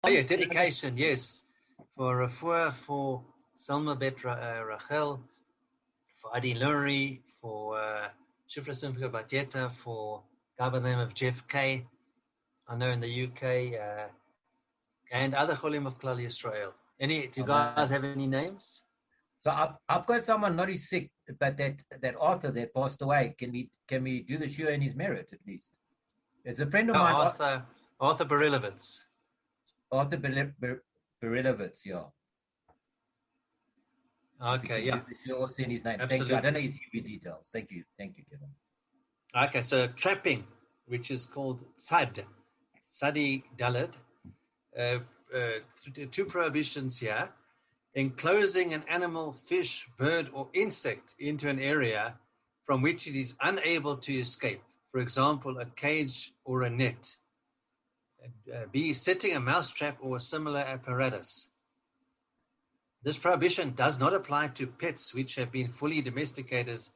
yeah, dedication, yes. For Refuah, for Selma Bet Rachel, for Adi Lurie, for Shifra Simcha Batjeta, for guy by the name of Jeff K. I know in the UK, and other Cholim of Klal Yisrael. Do you guys have any names? So I've got someone not as sick, but that Arthur that passed away. Can we do the shiur in his merit at least? There's a friend of mine, Arthur Berilovitz. Arthur Berilovitz, yeah. Okay, yeah. Also in his name. Absolutely. Thank you. I don't know his UB details. Thank you, Kevin. Okay, so trapping, which is called tzad, tzadi dalad. Two prohibitions here: enclosing an animal, fish, bird, or insect into an area from which it is unable to escape. For example, a cage or a net. B, setting a mousetrap or a similar apparatus. This prohibition does not apply to pets which have been fully domesticated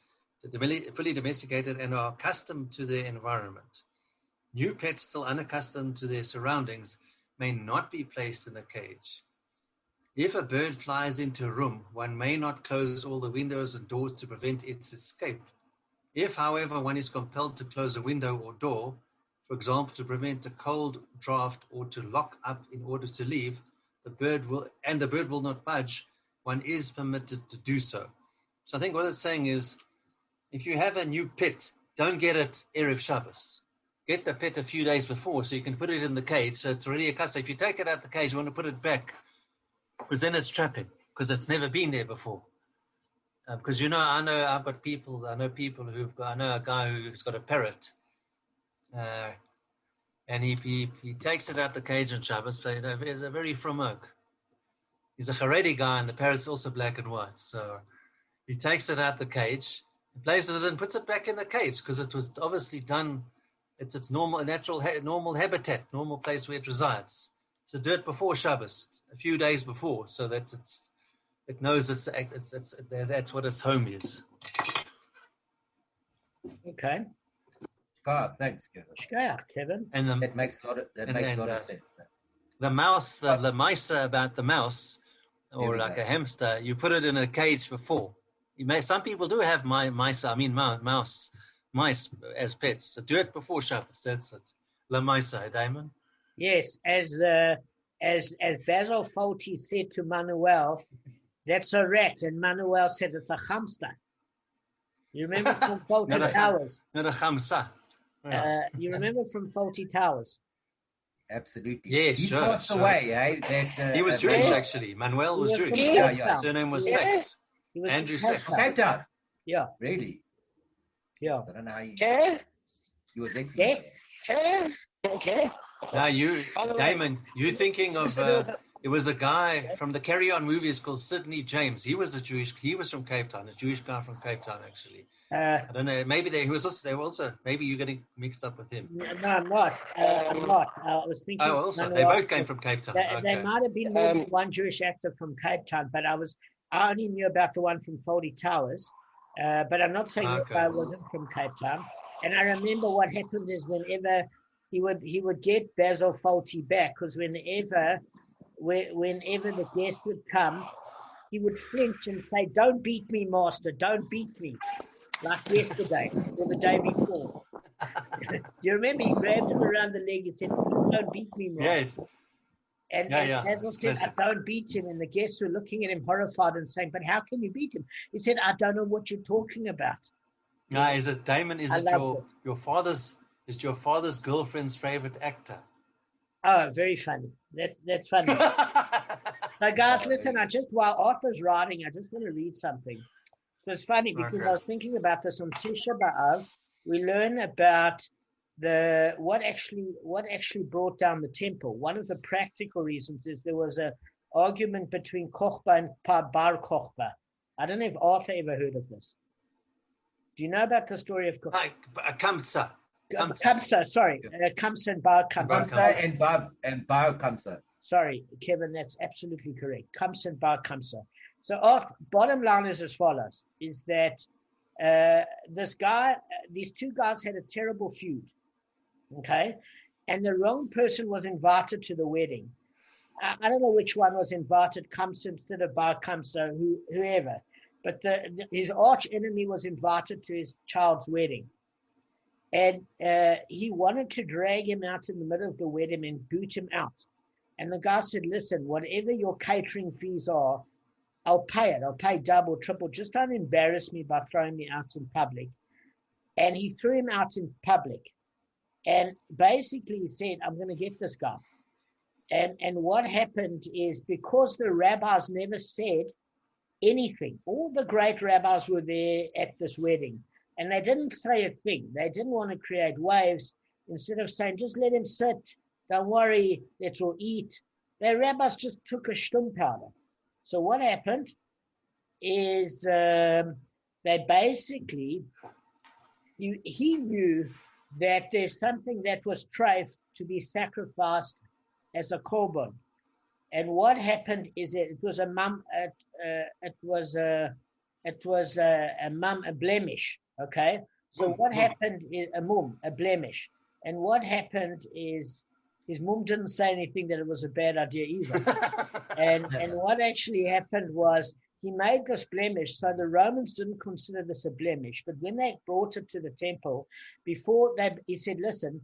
and are accustomed to their environment. New pets still unaccustomed to their surroundings may not be placed in a cage. If a bird flies into a room, one may not close all the windows and doors to prevent its escape. If, however, one is compelled to close a window or door, for example, to prevent a cold draft or to lock up in order to leave, the bird will not budge, one is permitted to do so. So I think what it's saying is, if you have a new pet, don't get it Erev Shabbos. Get the pet a few days before so you can put it in the cage so it's already accustomed. If you take it out the cage, you want to put it back because then it's trapping because it's never been there before. Because I know people I know a guy who's got a parrot, and he takes it out the cage on Shabbos. He's a very from oak. He's a Haredi guy, and the parrot's also black and white. So he takes it out the cage, plays with it, and puts it back in the cage because it was obviously done. It's its normal habitat, normal place where it resides. So do it before Shabbos, a few days before, so that it knows that's what its home is. Okay. Thanks, Kevin. Kevin. And that makes a lot of sense. The mouse, the mice about the mouse, or like a hamster, you put it in a cage before. Some people do have mice as pets. So do it before Shabbos. That's it. La Maisa, Damon. Yes, as Basil Fawlty said to Manuel, that's a rat, and Manuel said it's a hamster. You remember from Fawlty Towers? Not a hamster. You remember from Fawlty Towers? Absolutely. Yes, he passed away. He was Jewish, actually. Manuel was Jewish. His surname was Sachs. Andrew Sachs. Cape Town. Yeah. Really? Yeah. I don't know how he was excellent. Okay. Now Damon, you're thinking of it was a guy from the Carry On movies called Sidney James. He was from Cape Town, a Jewish guy from Cape Town, actually. I don't know. Maybe they were also. Maybe you're getting mixed up with him. No, I'm not. I was thinking. Oh, also they both came from Cape Town. They might have been more than one Jewish actor from Cape Town, but I only knew about the one from Fawlty Towers. But I'm not saying that I wasn't from Cape Town. And I remember what happened is whenever he would get Basil Fawlty back, because whenever the guest would come, he would flinch and say, "Don't beat me, master! Don't beat me!" Like yesterday or the day before. Do you remember? He grabbed him around the leg and said, "Don't beat me, master." Yes. And Basil said, "I don't beat him." And the guests were looking at him horrified and saying, "But how can you beat him?" He said, "I don't know what you're talking about." No, is it Damon? Is it your father's girlfriend's favorite actor? Oh, very funny. That's funny. So guys, listen, while Arthur's writing, I just want to read something. It's funny because I was thinking about this on Tisha B'Av. We learn about what actually brought down the temple. One of the practical reasons is there was an argument between Kochba and Bar Kochba. I don't know if Arthur ever heard of this. Do you know about the story of Kochba? Kamsa. Kamsa and Bar Kamsa. Kamsa and Bar Kamsa. Sorry, Kevin, that's absolutely correct. Kamsa and Bar Kamsa. So bottom line is as follows, is that these two guys had a terrible feud, okay? And the wrong person was invited to the wedding. I don't know which one was invited, Kamsa instead of Bava Kamma, whoever. But his arch enemy was invited to his child's wedding. And he wanted to drag him out in the middle of the wedding and boot him out. And the guy said, listen, whatever your catering fees are, I'll pay it. I'll pay double, triple. Just don't embarrass me by throwing me out in public. And he threw him out in public. And basically he said, I'm going to get this guy. And what happened is, because the rabbis never said anything, all the great rabbis were there at this wedding, and they didn't say a thing. They didn't want to create waves. Instead of saying, just let him sit, don't worry, let's all eat, the rabbis just took a shtum powder. So what happened is they basically, he knew that there's something that was treif to be sacrificed as a korban. And what happened is it was a blemish. Okay, so what happened is a blemish. And what happened is his mum didn't say anything that it was a bad idea either. and what actually happened was he made this blemish, so the Romans didn't consider this a blemish. But when they brought it to the temple, he said, listen,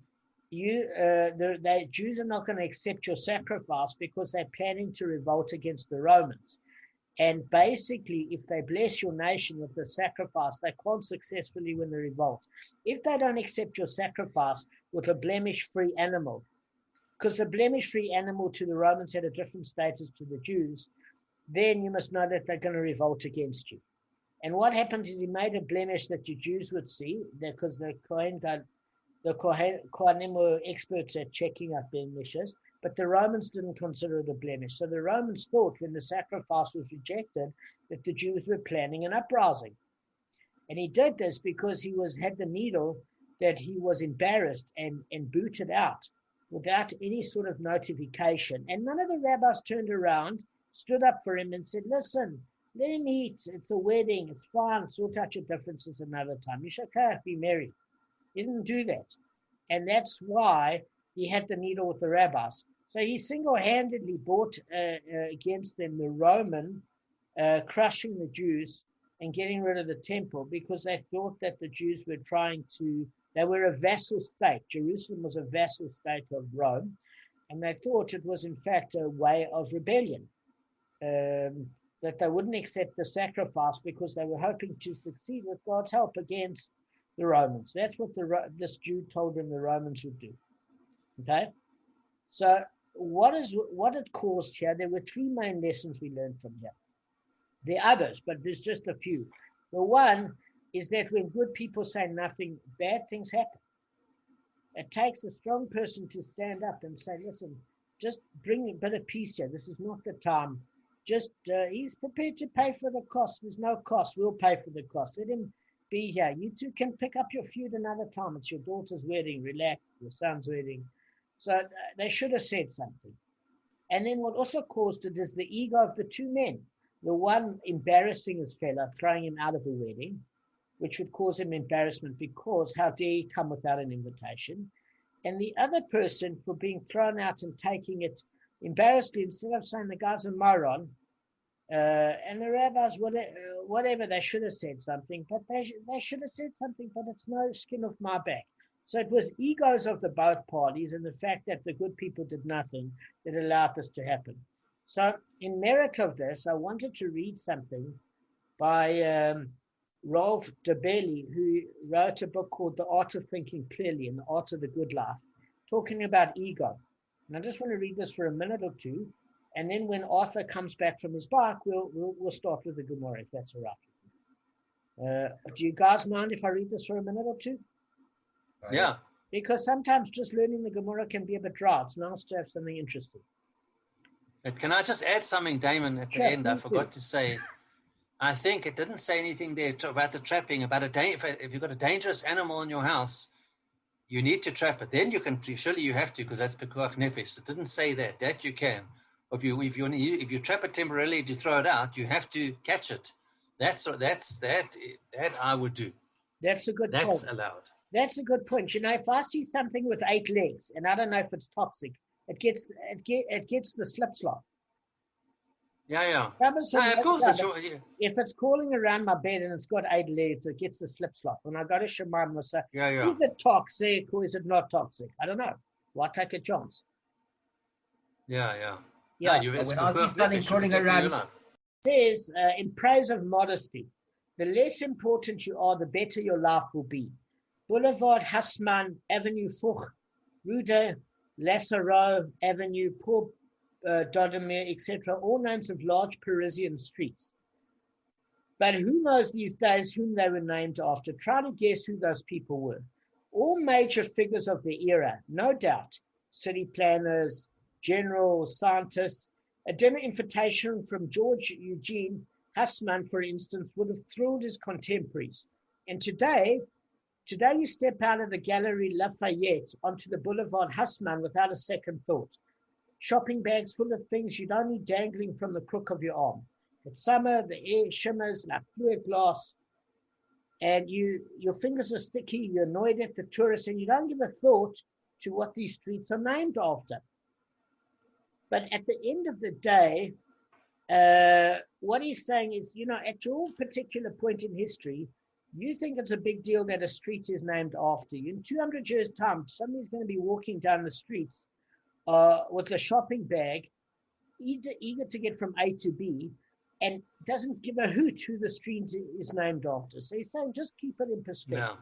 the Jews are not going to accept your sacrifice because they're planning to revolt against the Romans. And basically, if they bless your nation with the sacrifice, they can't successfully win the revolt. If they don't accept your sacrifice with a blemish-free animal, because the blemish-free animal to the Romans had a different status to the Jews, then you must know that they're going to revolt against you. And what happened is he made a blemish that the Jews would see, because the Kohanim were experts at checking out blemishes, but the Romans didn't consider it a blemish. So the Romans thought, when the sacrifice was rejected, that the Jews were planning an uprising. And he did this because he had the needle that he was embarrassed and booted out without any sort of notification. And none of the rabbis turned around, stood up for him and said, listen, let him eat. It's a wedding. It's fine. Sort out your differences another time. Yishakach, be merry. He didn't do that. And that's why he had the needle with the rabbis. So he single-handedly brought against them the Roman crushing the Jews and getting rid of the temple, because they thought that the Jews were they were a vassal state. Jerusalem was a vassal state of Rome, and they thought it was in fact a way of rebellion, that they wouldn't accept the sacrifice because they were hoping to succeed with God's help against the Romans. That's what this Jew told them the Romans would do. Okay? So what it caused here, there were three main lessons we learned from here. There are others, but there's just a few. The one is that when good people say nothing, bad things happen. It takes a strong person to stand up and say, listen, just bring a bit of peace here. This is not the time. Just, he's prepared to pay for the cost. There's no cost. We'll pay for the cost. Let him be here. You two can pick up your feud another time. It's your daughter's wedding. Relax. Your son's wedding. So they should have said something. And then what also caused it is the ego of the two men. The one embarrassing his fella, throwing him out of a wedding, which would cause him embarrassment because how dare he come without an invitation. And the other person for being thrown out and taking it embarrassedly, instead of saying the guy's a moron, and the rabbis, whatever, they should have said something, but they should have said something, but it's no skin off my back. So it was egos of the both parties and the fact that the good people did nothing that allowed this to happen. So in merit of this, I wanted to read something by Rolf Bavli, who wrote a book called The Art of Thinking Clearly and The Art of the Good Life, talking about ego. And I just want to read this for a minute or two. And then when Arthur comes back from his bike, we'll start with the Gemara, if that's all right. Do you guys mind if I read this for a minute or two? Yeah. Because sometimes just learning the Gemara can be a bit dry. It's nice to have something interesting. Can I just add something, Damon, at the end? I forgot to say, I think it didn't say anything there about the trapping, about if you've got a dangerous animal in your house, you need to trap it. Then you can, surely you have to, because that's pekuach nefesh. It didn't say that you can. If you trap it temporarily to throw it out, you have to catch it. That I would do. That's a good point. That's allowed. That's a good point. You know, if I see something with 8 legs, and I don't know if it's toxic, it gets the slip slop. Yeah. Shabbos No, on of the course. Shabbat, if it's crawling around my bed and it's got 8 legs, it gets the slip slop. When I go to Shemaim, I say, is it toxic or is it not toxic? I don't know. Why take a chance? Yeah. Yeah. No, when I see something crawling around, says in praise of modesty, the less important you are, the better your life will be. Boulevard Hassman, Avenue Foch, Rue de Lassareau Avenue, Port Dodemere, etc., all names of large Parisian streets. But who knows these days whom they were named after? Try to guess who those people were. All major figures of the era, no doubt. City planners, generals, scientists. A dinner invitation from George Eugene Hassman, for instance, would have thrilled his contemporaries. And today you step out of the Gallery Lafayette onto the Boulevard Hassman without a second thought. Shopping bags full of things you don't need dangling from the crook of your arm. It's summer, the air shimmers like fluid glass, and your fingers are sticky, you're annoyed at the tourists, and you don't give a thought to what these streets are named after. But at the end of the day, what he's saying is, at your particular point in history, you think it's a big deal that a street is named after you. In 200 years' time, somebody's going to be walking down the streets with a shopping bag, eager to get from A to B, and doesn't give a hoot who the street is named after. So he's saying, just keep it in perspective. Yeah.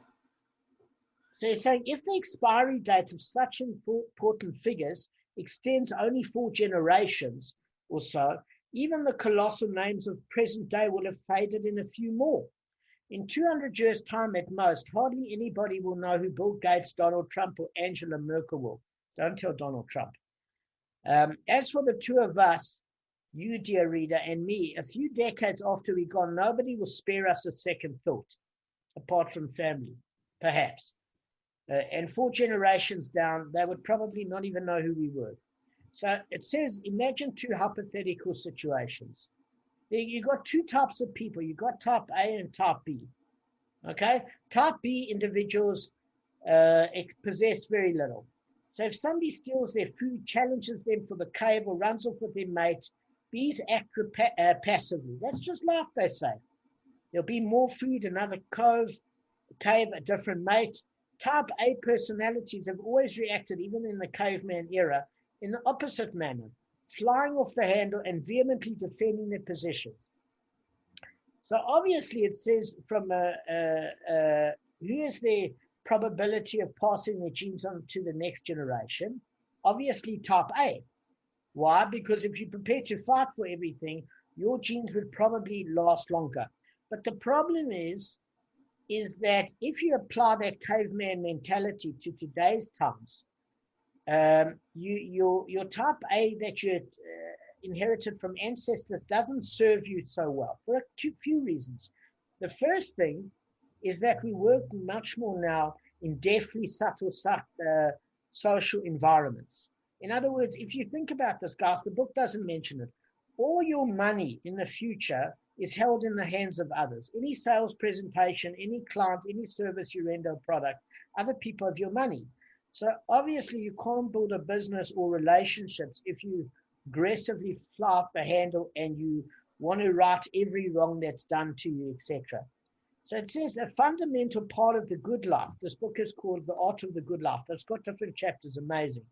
So he's saying, if the expiry date of such important figures extends only 4 generations or so, even the colossal names of present day will have faded in a few more. In 200 years' time at most, hardly anybody will know who Bill Gates, Donald Trump, or Angela Merkel will. Don't tell Donald Trump. As for the two of us, you, dear reader, and me, a few decades after we're gone, nobody will spare us a second thought, apart from family, perhaps. And 4 generations down, they would probably not even know who we were. So it says, imagine 2 hypothetical situations. You got 2 types of people. You got type A and type B. Okay? Type B individuals possess very little. So if somebody steals their food, challenges them for the cave, or runs off with their mate, B's act passively. That's just life, they say. There'll be more food, another cave, a different mate. Type A personalities have always reacted, even in the caveman era, in the opposite manner, flying off the handle and vehemently defending their positions. So obviously it says from here's the probability of passing the genes on to the next generation. Obviously type A. Why? Because if you're prepared to fight for everything, your genes would probably last longer. But the problem is that if you apply that caveman mentality to today's times, your type A that you inherited from ancestors doesn't serve you so well for a few reasons. The first thing is that we work much more now in deftly subtle social environments. In other words, if you think about this, guys, the book doesn't mention it. All your money in the future is held in the hands of others. Any sales presentation, any client, any service you render a product, other people have your money. So obviously you can't build a business or relationships if you aggressively fly off the handle and you want to right every wrong that's done to you, etc. So it says a fundamental part of the good life, this book is called The Art of the Good Life, it's got different chapters, amazing,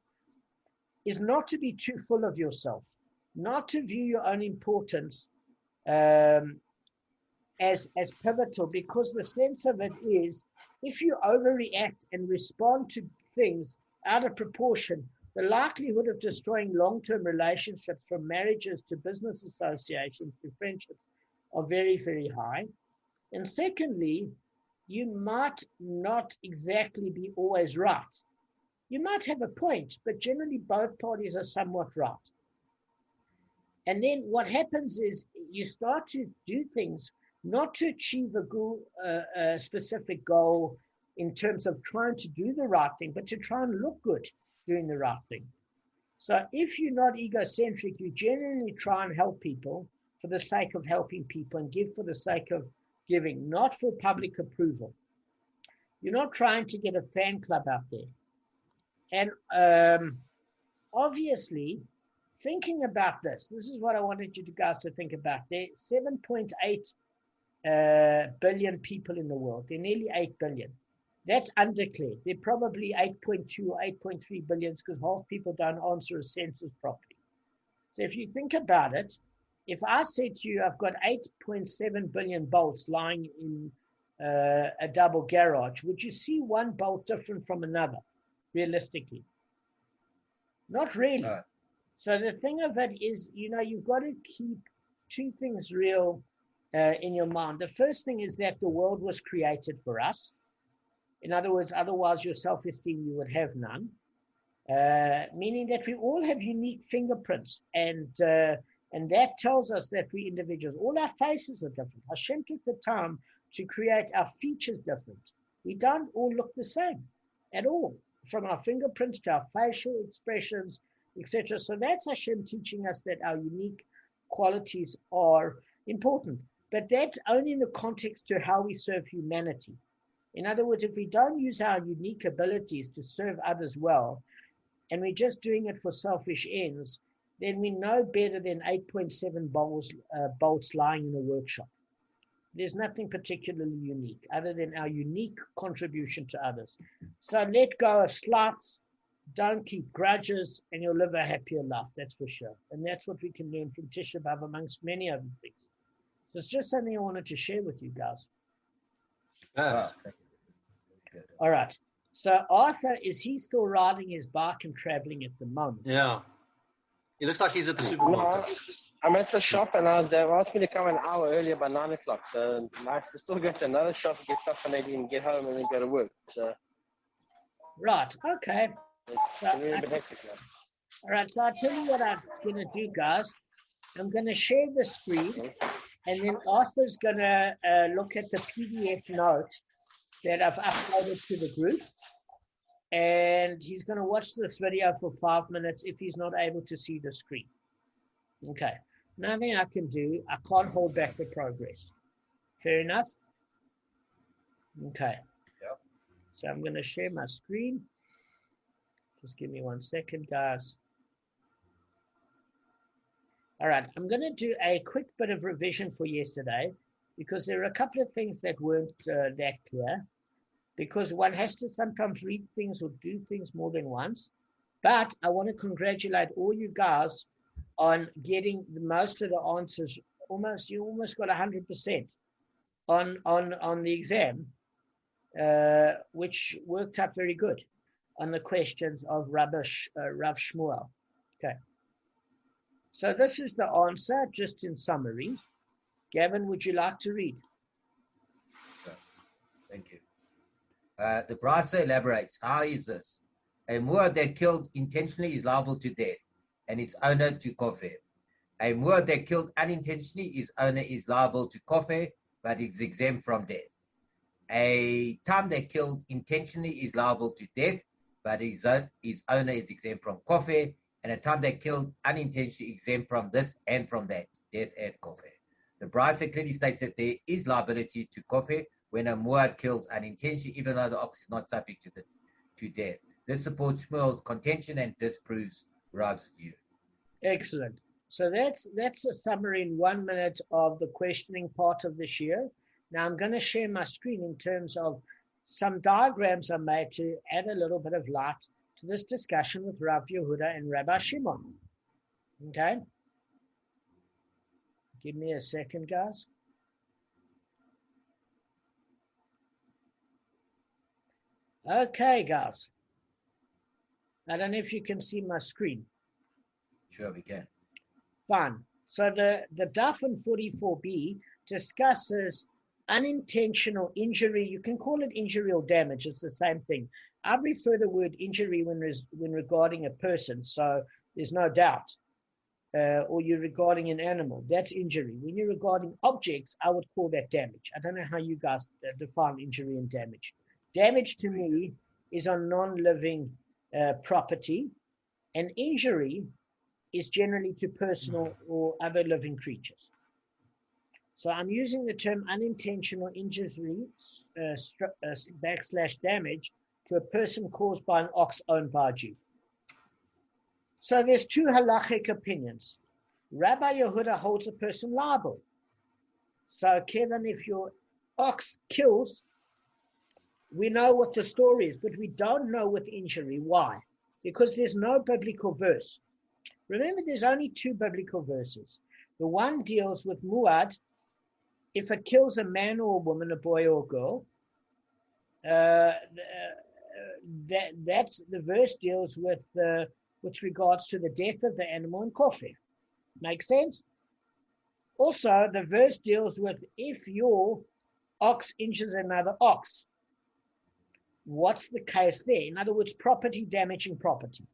is not to be too full of yourself, not to view your own importance as pivotal, because the sense of it is, if you overreact and respond to things out of proportion, the likelihood of destroying long-term relationships, from marriages to business associations to friendships, are very, very high. And secondly, you might not exactly be always right. You might have a point, but generally both parties are somewhat right. And then what happens is you start to do things not to achieve a specific goal in terms of trying to do the right thing, but to try and look good doing the right thing. So if you're not egocentric, you genuinely try and help people for the sake of helping people and give for the sake of giving, not for public approval. You're not trying to get a fan club out there. And obviously, thinking about this is what I wanted you guys to think about. There are 7.8 billion people in the world. There are nearly 8 billion. That's undeclared. There are probably 8.2 or 8.3 billions because half people don't answer a census properly. So if you think about it, if I said to you, I've got 8.7 billion bolts lying in a double garage, would you see one bolt different from another, realistically? Not really. So the thing of it is, you've got to keep two things real in your mind. The first thing is that the world was created for us. In other words, otherwise your self-esteem, you would have none. Meaning that we all have unique fingerprints, and that tells us that we're individuals. All our faces are different. Hashem took the time to create our features different. We don't all look the same at all, from our fingerprints to our facial expressions, etc. So that's Hashem teaching us that our unique qualities are important. But that's only in the context to how we serve humanity. In other words, if we don't use our unique abilities to serve others well, and we're just doing it for selfish ends, then we know better than 8.7 bolts lying in a workshop. There's nothing particularly unique other than our unique contribution to others. So let go of slights, don't keep grudges, and you'll live a happier life, that's for sure. And that's what we can learn from Tisha B'Av, amongst many other things. So it's just something I wanted to share with you guys. All right. So Arthur, is he still riding his bike and traveling at the moment? Yeah. He looks like he's at the supermarket. No, I'm at the shop and they asked me to come an hour earlier by 9 o'clock. So I have to still go to another shop, get stuff, and then get home and then go to work. So right. Okay. It's a little bit hectic now. All right. So I'll tell you what I'm going to do, guys. I'm going to share the screen, and then Arthur's going to look at the PDF note that I've uploaded to the group. And he's going to watch this video for 5 minutes if he's not able to see the screen. Okay. Nothing I can do. I can't hold back the progress. Fair enough? Okay. Yep. So I'm going to share my screen. Just give me 1 second, guys. All right. I'm going to do a quick bit of revision for yesterday because there are a couple of things that weren't that clear. Because one has to sometimes read things or do things more than once. But I want to congratulate all you guys on getting the most of the answers. You almost got 100% on the exam, which worked out very good on the questions of Rav Shmuel. Okay. So this is the answer, just in summary. Gavin, would you like to read? Thank you. The Brasa elaborates, how is this? A Moor that killed intentionally is liable to death, and its owner to kofir. A Moor that killed unintentionally, his owner is liable to kofir, but is exempt from death. A Tam that killed intentionally is liable to death, but his owner is exempt from kofir, and a Tam that killed unintentionally exempt from this and from that, death and kofir. The Brasa clearly states that there is liability to kofir when a muad kills unintentionally, even though the ox is not subject to death. This supports Shmuel's contention and disproves Rav's view. Excellent. So that's a summary in 1 minute of the questioning part of this year. Now I'm going to share my screen in terms of some diagrams I made to add a little bit of light to this discussion with Rav Yehuda and Rabbi Shimon. Okay? Give me a second, guys. Okay, guys. I don't know if you can see my screen. Sure, we can. Fine. So the DAF in 44b discusses unintentional injury. You can call it injury or damage. It's the same thing. I prefer the word injury when regarding a person, so there's no doubt. Or you're regarding an animal. That's injury. When you're regarding objects, I would call that damage. I don't know how you guys define injury and damage. Damage to me is on non-living property, and injury is generally to personal or other living creatures. So I'm using the term unintentional injury / damage to a person caused by an ox owned by a Jew. So there's two halachic opinions. Rabbi Yehuda holds a person liable. So Kevin, if your ox kills, we know what the story is, but we don't know with injury. Why? Because there's no biblical verse. Remember, there's only two biblical verses. The one deals with muad. If it kills a man or a woman, a boy or a girl, that's the verse deals with regards to the death of the animal and kofir. Makes sense? Also, the verse deals with if your ox injures another ox. What's the case there? In other words, property damaging property.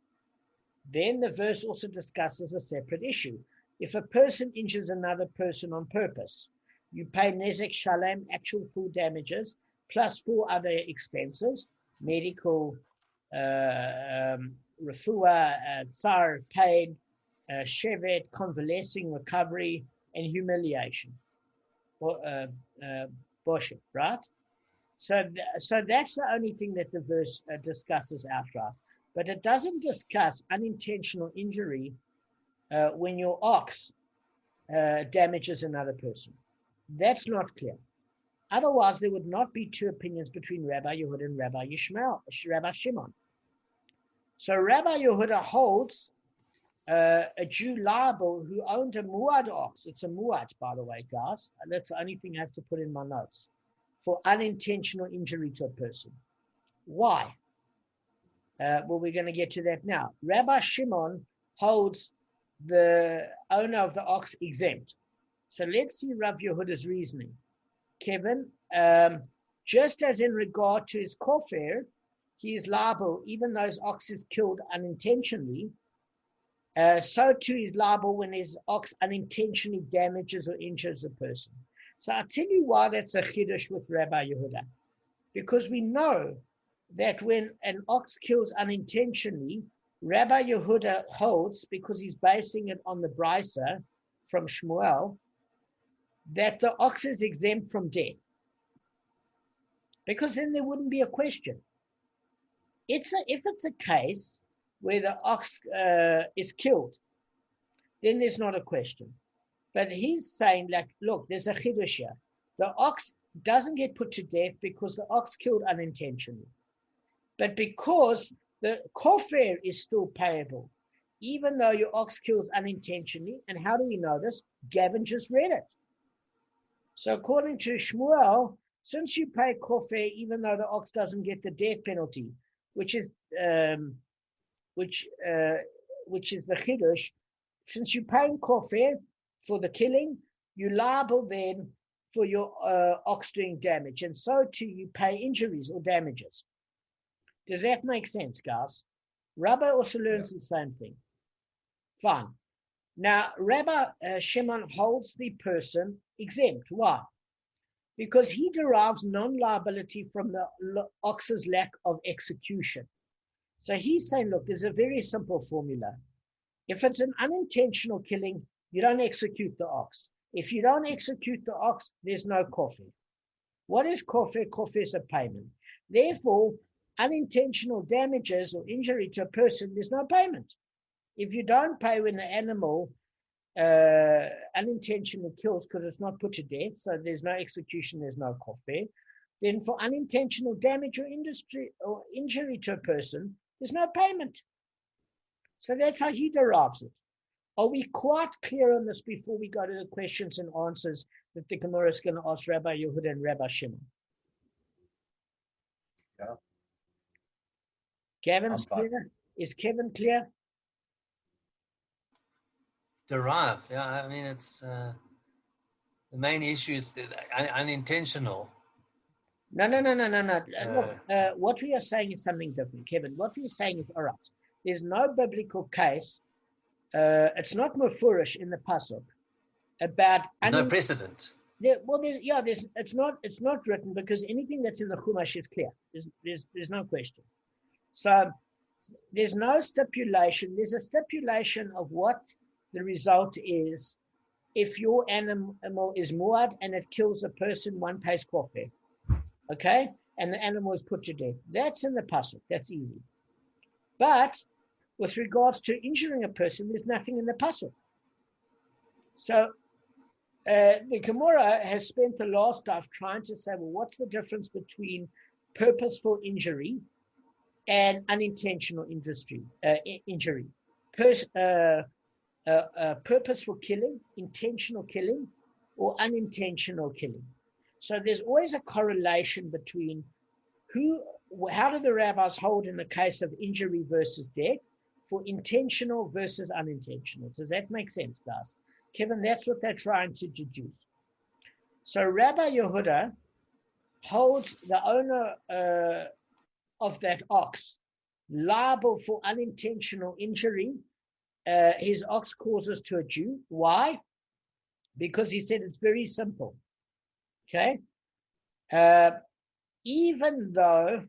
Then the verse also discusses a separate issue. If a person injures another person on purpose, you pay nezek shalem, actual full damages, plus 4 other expenses, medical, refuah, tsar, pain, shevet, convalescing, recovery, and humiliation. Boshet, right? So that's the only thing that the verse discusses outright. But it doesn't discuss unintentional injury when your ox damages another person. That's not clear. Otherwise, there would not be two opinions between Rabbi Yehuda and Rabbi Shimon. So Rabbi Yehuda holds a Jew liable who owned a muad ox. It's a muad, by the way, guys. That's the only thing I have to put in my notes. For unintentional injury to a person. Why? Well, we're going to get to that now. Rabbi Shimon holds the owner of the ox exempt. So let's see Rav Yehuda's reasoning. Kevin, just as in regard to his kofir, he is liable even though his ox is killed unintentionally, so too is liable when his ox unintentionally damages or injures a person. So I'll tell you why that's a chiddush with Rabbi Yehuda. Because we know that when an ox kills unintentionally, Rabbi Yehuda holds, because he's basing it on the brisa from Shmuel, that the ox is exempt from death. Because then there wouldn't be a question. If it's a case where the ox is killed, then there's not a question. But he's saying, like, look, there's a chiddush here. The ox doesn't get put to death because the ox killed unintentionally. But because the kofir is still payable, even though your ox kills unintentionally. And how do we know this? Gavin just read it. So according to Shmuel, since you pay kofir, even though the ox doesn't get the death penalty, which is the chiddush, since you're paying kofir for the killing, you're liable then for your ox doing damage, and so too you pay injuries or damages. Does that make sense, guys? Rabbi also learns the same thing. Fine. Now, Rabbi Shimon holds the person exempt. Why? Because he derives non-liability from the ox's lack of execution. So he's saying, look, there's a very simple formula. If it's an unintentional killing, you don't execute the ox. If you don't execute the ox, there's no kofir. What is kofir? Kofir is a payment. Therefore, unintentional damages or injury to a person, there's no payment. If you don't pay when the animal unintentionally kills because it's not put to death, so there's no execution, there's no kofir, then for unintentional damage or injury to a person, there's no payment. So that's how he derives it. Are we quite clear on this before we go to the questions and answers that the Gemara is going to ask Rabbi Yehuda and Rabbi Shimon? Yeah. Kevin's clear? Is Kevin clear? Derive. Yeah, I mean, it's the main issue is unintentional. No. Look, what we are saying is something different, Kevin. What we are saying is, all right, there's no biblical case. It's not mufurish in the pasuk about. There's no precedent. It's not written because anything that's in the Chumash is clear. There's no question. So there's no stipulation. There's a stipulation of what the result is. If your animal is muad and it kills a person, one pays kofir. Okay? And the animal is put to death. That's in the pasuk. That's easy. But with regards to injuring a person, there's nothing in the pasuk. So the Gemara has spent the last half trying to say, well, what's the difference between purposeful injury and unintentional injury? Purposeful killing, intentional killing, or unintentional killing. So there's always a correlation between how do the rabbis hold in the case of injury versus death for intentional versus unintentional. Does that make sense, guys? Kevin, that's what they're trying to deduce. So Rabbi Yehuda holds the owner of that ox liable for unintentional injury his ox causes to a Jew. Why? Because he said it's very simple. Okay? Even though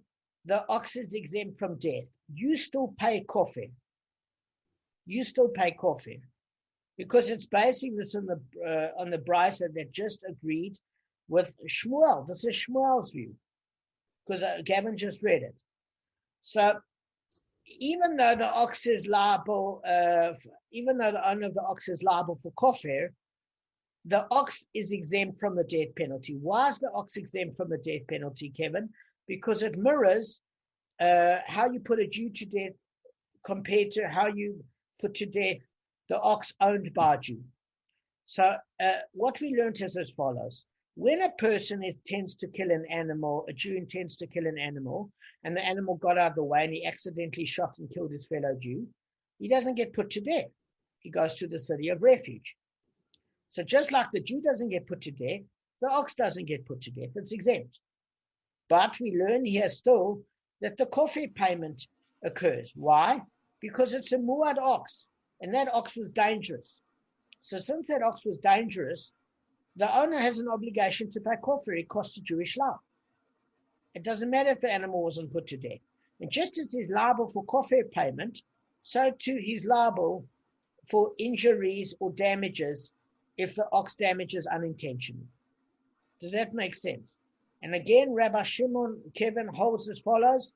the ox is exempt from death, you still pay kofir. You still pay kofir. Because it's basing this on the brisa that just agreed with Shmuel. This is Shmuel's view, because Gavin just read it. So even though the ox is liable, even though the owner of the ox is liable for kofir, the ox is exempt from the death penalty. Why is the ox exempt from the death penalty, Kevin? Because it mirrors how you put a Jew to death compared to how you put to death the ox owned by a Jew. So what we learned is as follows. When a person intends to kill an animal, a Jew intends to kill an animal, and the animal got out of the way and he accidentally shot and killed his fellow Jew, he doesn't get put to death. He goes to the city of refuge. So just like the Jew doesn't get put to death, the ox doesn't get put to death. It's exempt. But we learn here still that the kofir payment occurs. Why? Because it's a muad ox, and that ox was dangerous. So since that ox was dangerous, the owner has an obligation to pay kofir. It costs a Jewish life. It doesn't matter if the animal wasn't put to death. And just as he's liable for kofir payment, so too he's liable for injuries or damages if the ox damages unintentionally. Does that make sense? And again, Rabbi Shimon Kevin holds as follows,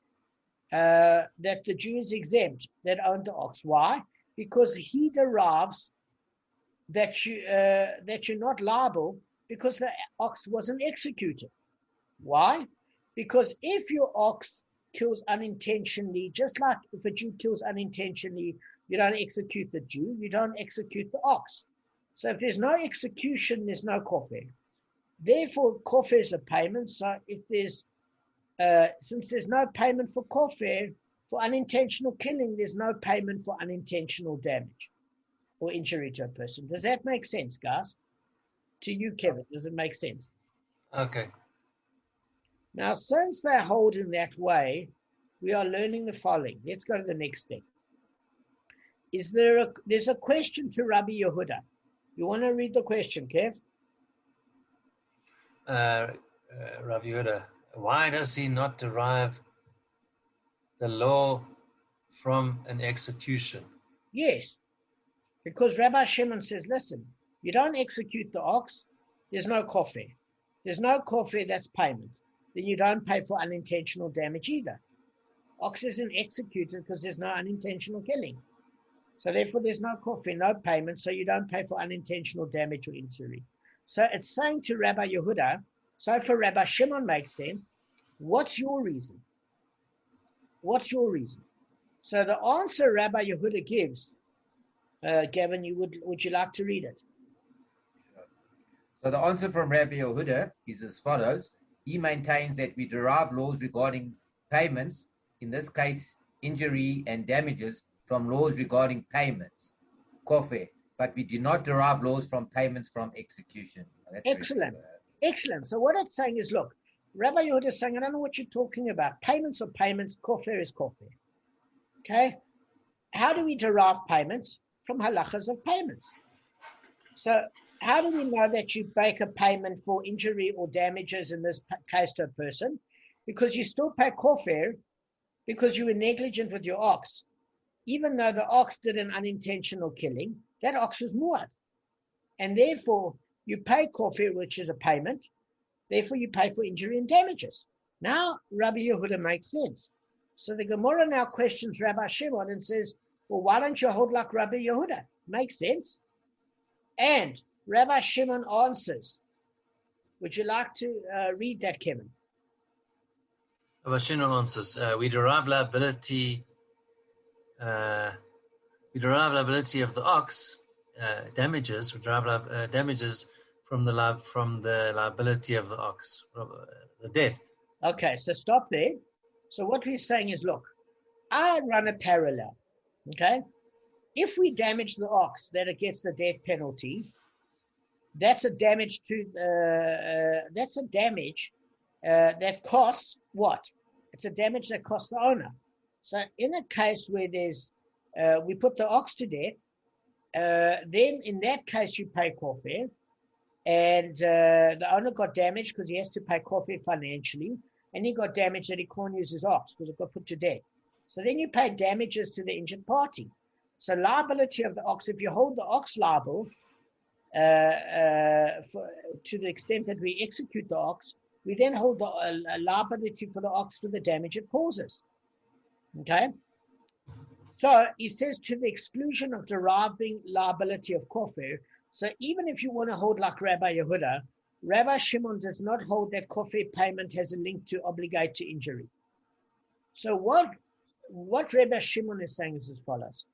that the Jew is exempt that owned the ox. Why? Because he derives that you're not liable because the ox wasn't executed. Why? Because if your ox kills unintentionally, just like if a Jew kills unintentionally, you don't execute the Jew, you don't execute the ox. So if there's no execution, there's no kofir. Therefore, kofir is a payment. So if there's, since there's no payment for kofir, for unintentional killing, there's no payment for unintentional damage or injury to a person. Does that make sense, guys? To you, Kevin, does it make sense? Okay. Now, since they're holding that way, we are learning the following. Let's go to the next step. There's a question to Rabbi Yehuda. You want to read the question, Kev? Rabbi Yehuda, why does he not derive the law from an execution? Yes, because Rabbi Shimon says, listen, you don't execute the ox, there's no kofir. There's no kofir, that's payment. Then you don't pay for unintentional damage either. Ox isn't executed because there's no unintentional killing. So therefore there's no kofir, no payment, so you don't pay for unintentional damage or injury. So it's saying to Rabbi Yehuda, so for Rabbi Shimon makes sense, what's your reason? What's your reason? So the answer Rabbi Yehuda gives, Gavin, would you like to read it? So the answer from Rabbi Yehuda is as follows. He maintains that we derive laws regarding payments, in this case, injury and damages, from laws regarding payments, kofir, but we do not derive laws from payments from execution. Excellent. Excellent. So what it's saying is, look, Rabbi Yehuda is saying, I don't know what you're talking about. Payments are payments, kofir is kofir. Okay? How do we derive payments? From halachas of payments. So how do we know that you make a payment for injury or damages in this case to a person? Because you still pay kofir because you were negligent with your ox. Even though the ox did an unintentional killing, that ox was muad. And therefore, you pay kofir, which is a payment. Therefore, you pay for injury and damages. Now, Rabbi Yehuda makes sense. So the Gemara now questions Rabbi Shimon and says, Well, why don't you hold like Rabbi Yehuda? Makes sense. And Rabbi Shimon answers. Would you like to read that, Kevin? Rabbi Shimon answers. We derive liability of the ox damages. We derive damages from the liability of the ox, the death. Okay, so stop there. So what we're saying is, look, I run a parallel. Okay, if we damage the ox that it gets the death penalty, that's a damage that costs what? It's a damage that costs the owner. So in a case where there's we put the ox to death, then in that case you pay kofir, and the owner got damaged because he has to pay kofir financially, and he got damaged that he can't use his ox because it got put to death. So then you pay damages to the injured party. So liability of the ox, if you hold the ox liable to the extent that we execute the ox, we then hold the liability for the ox for the damage it causes. Okay? So he says to the exclusion of deriving liability of kofir. So even if you want to hold like Rabbi Yehuda, Rabbi Shimon does not hold that kofir payment has a link to obligate to injury. So what Rabbi Shimon is saying is as follows.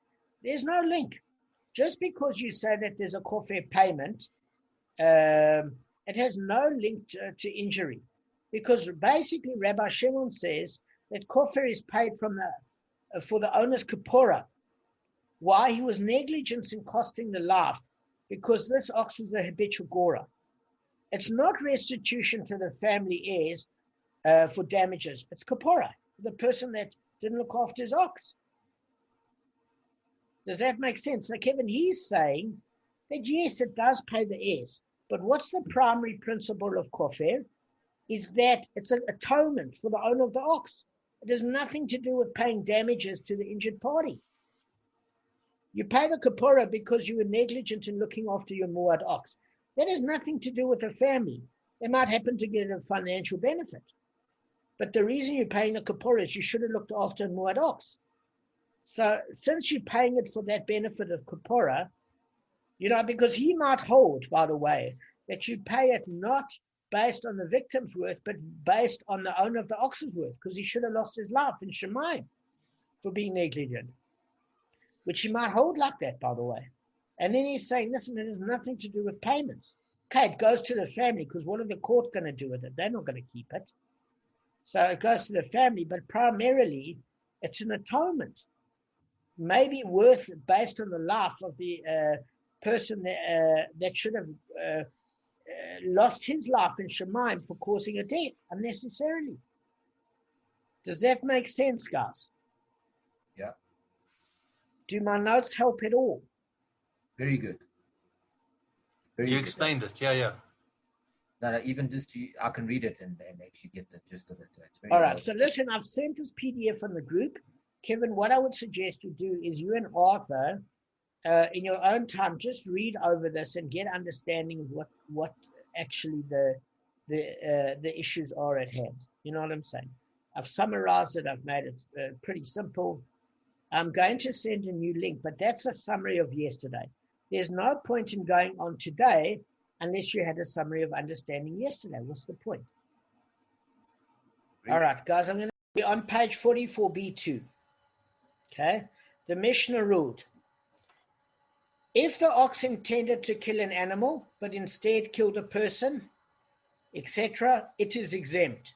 There's no link. Just because you say that there's a kofir payment, it has no link to injury. Because basically Rabbi Shimon says that kofir is paid for the owner's kapora. Why? He was negligent in costing the life, because this ox was a habitual gorer. It's not restitution to the family heirs for damages. It's kapora, the person that didn't look after his ox. Does that make sense? So Kevin, he's saying that yes, it does pay the heirs. But what's the primary principle of kofir? Is that it's an atonement for the owner of the ox. It has nothing to do with paying damages to the injured party. You pay the kapora because you were negligent in looking after your muad ox. That has nothing to do with the family. They might happen to get a financial benefit. But the reason you're paying the kapora is you should have looked after a muad ox. So since you're paying it for that benefit of kapora, because he might hold, by the way, that you pay it not based on the victim's worth, but based on the owner of the ox's worth, because he should have lost his life in Shemayim for being negligent, which he might hold like that, by the way. And then he's saying, listen, it has nothing to do with payments. Okay, it goes to the family, because what are the court going to do with it? They're not going to keep it. So it goes to the family, but primarily it's an atonement. Maybe worth based on the life of the person that should have lost his life in Shemayim for causing a death unnecessarily. Does that make sense, guys? Yeah. Do my notes help at all? Very good. You explained it, yeah. No, even I can read it and actually get the gist of it. All right, so listen, I've sent this PDF on the group. Kevin, what I would suggest you do is you and Arthur, in your own time, just read over this and get understanding of what actually the issues are at hand. You know what I'm saying? I've summarized it. I've made it pretty simple. I'm going to send a new link, but that's a summary of yesterday. There's no point in going on today unless you had a summary of understanding yesterday. What's the point? All right, guys, I'm going to be on page 44b2. Okay, the Mishnah ruled, if the ox intended to kill an animal, but instead killed a person, etc., it is exempt.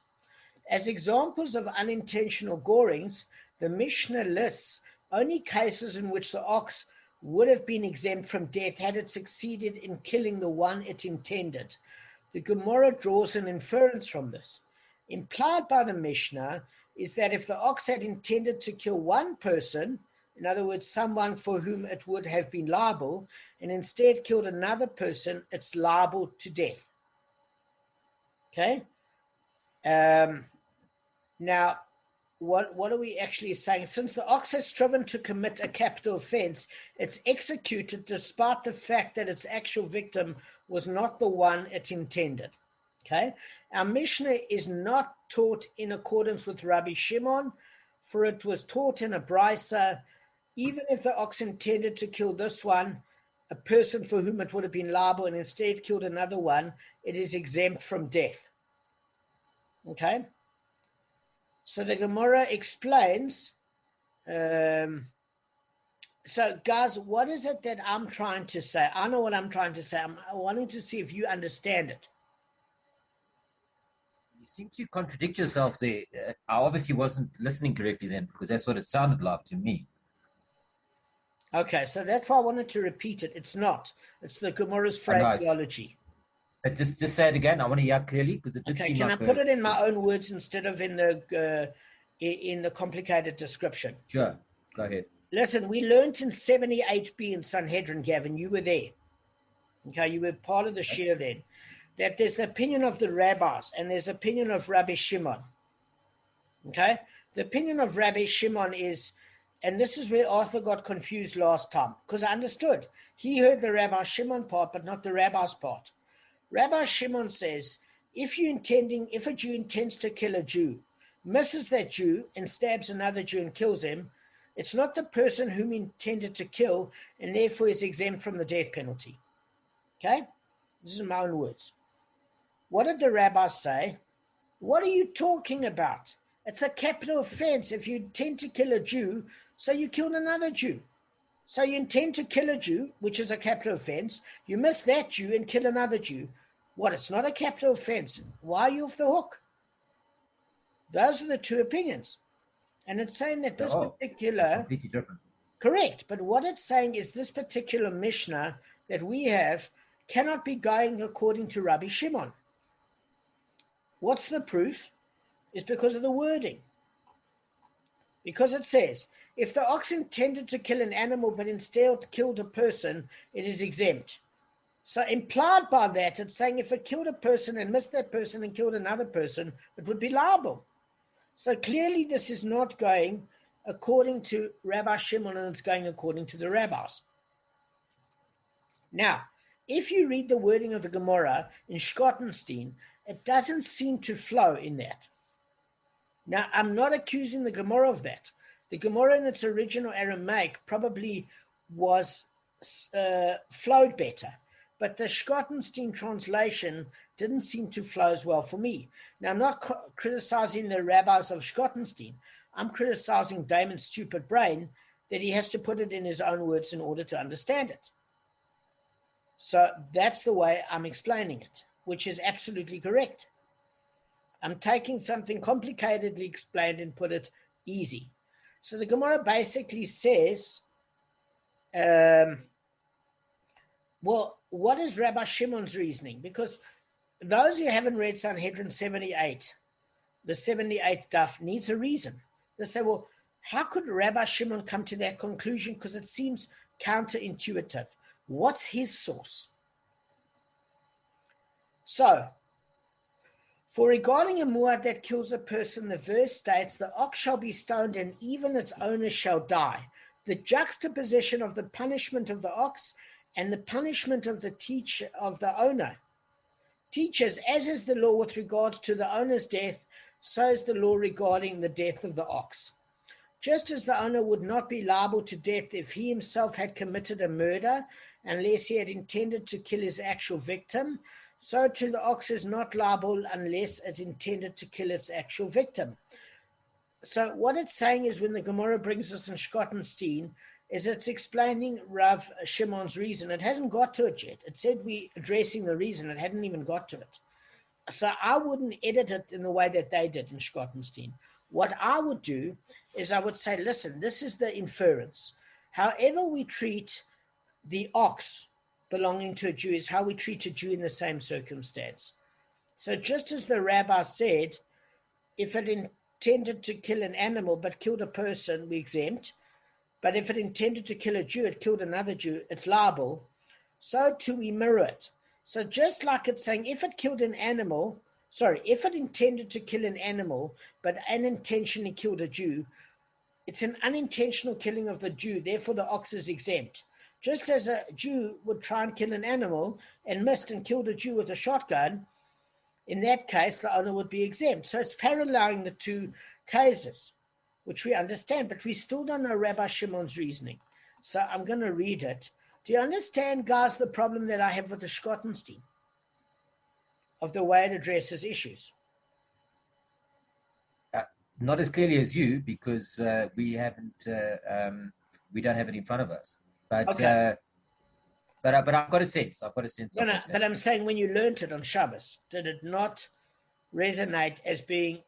As examples of unintentional gorings, the Mishnah lists only cases in which the ox would have been exempt from death had it succeeded in killing the one it intended. The Gemara draws an inference from this. Implied by the Mishnah is that if the ox had intended to kill one person, in other words, someone for whom it would have been liable, and instead killed another person, it's liable to death. Okay? Now, what are we actually saying? Since the ox has striven to commit a capital offense, it's executed despite the fact that its actual victim was not the one it intended. Okay? Our Mishnah is not taught in accordance with Rabbi Shimon, for it was taught in a brisa even if the ox intended to kill this one, a person for whom it would have been liable, and instead killed another one, it is exempt from death. Okay? So the Gemara explains, so guys, what is it that I'm trying to say? I know what I'm trying to say. I'm wanting to see if you understand it. You seem to contradict yourself there. I obviously wasn't listening correctly then, because that's what it sounded like to me. Okay, so that's why I wanted to repeat it. It's not. It's the Gemara's phraseology. But just say it again. I want to hear clearly, because it did seem can like I put it in my own words instead of in the complicated description? Sure, go ahead. Listen, we learned in 78b in Sanhedrin, Gavin, you were there. Okay, you were part of the shir then, that there's the opinion of the rabbis and there's the opinion of Rabbi Shimon. Okay? The opinion of Rabbi Shimon is, and this is where Arthur got confused last time, because I understood. He heard the Rabbi Shimon part, but not the rabbi's part. Rabbi Shimon says, if a Jew intends to kill a Jew, misses that Jew and stabs another Jew and kills him, it's not the person whom he intended to kill, and therefore is exempt from the death penalty. Okay? This is my own words. What did the rabbis say? What are you talking about? It's a capital offense if you intend to kill a Jew, so you killed another Jew. So you intend to kill a Jew, which is a capital offense. You miss that Jew and kill another Jew. What? It's not a capital offense. Why are you off the hook? Those are the two opinions. And it's saying that this particular... completely different. Correct. But what it's saying is this particular Mishnah that we have cannot be going according to Rabbi Shimon. What's the proof? It's because of the wording. Because it says, if the ox intended to kill an animal but instead killed a person, it is exempt. So implied by that, it's saying if it killed a person and missed that person and killed another person, it would be liable. So clearly this is not going according to Rabbi Shimon, and it's going according to the rabbis. Now, if you read the wording of the Gemara in Schottenstein, it doesn't seem to flow in that. Now, I'm not accusing the Gemara of that. The Gemara in its original Aramaic probably was flowed better, but the Schottenstein translation didn't seem to flow as well for me. Now, I'm not criticizing the rabbis of Schottenstein. I'm criticizing Damon's stupid brain that he has to put it in his own words in order to understand it. So that's the way I'm explaining it, which is absolutely correct. I'm taking something complicatedly explained and put it easy. So the Gemara basically says, well, what is Rabbi Shimon's reasoning? Because those who haven't read Sanhedrin 78, the 78th daf, needs a reason. They say, well, how could Rabbi Shimon come to that conclusion? Because it seems counterintuitive. What's his source? So, for regarding a muad that kills a person, the verse states, the ox shall be stoned and even its owner shall die. The juxtaposition of the punishment of the ox and the punishment of the teacher of the owner teaches, as is the law with regards to the owner's death, so is the law regarding the death of the ox. Just as the owner would not be liable to death if he himself had committed a murder, unless he had intended to kill his actual victim, so too the ox is not liable unless it intended to kill its actual victim. So what it's saying is, when the Gemara brings us in Schottenstein, is it's explaining Rav Shimon's reason. It hasn't got to it yet. It said we addressing the reason. It hadn't even got to it. So I wouldn't edit it in the way that they did in Schottenstein. What I would do is I would say, listen, this is the inference. However we treat the ox belonging to a Jew is how we treat a Jew in the same circumstance. So just as the rabbi said, if it intended to kill an animal but killed a person, we exempt. But if it intended to kill a Jew, it killed another Jew, it's liable. So too we mirror it. So just like it's saying, if it intended to kill an animal but unintentionally killed a Jew, it's an unintentional killing of the Jew, therefore the ox is exempt. Just as a Jew would try and kill an animal and missed and killed a Jew with a shotgun, in that case, the owner would be exempt. So it's paralleling the two cases. which we understand, but we still don't know Rabbi Shimon's reasoning. So I'm going to read it. Do you understand, guys, the problem that I have with the Schottenstein of the way it addresses issues? Not as clearly as you, because we haven't, we don't have it in front of us. But okay. But I've got a sense. No, but I'm saying when you learnt it on Shabbos, did it not resonate as being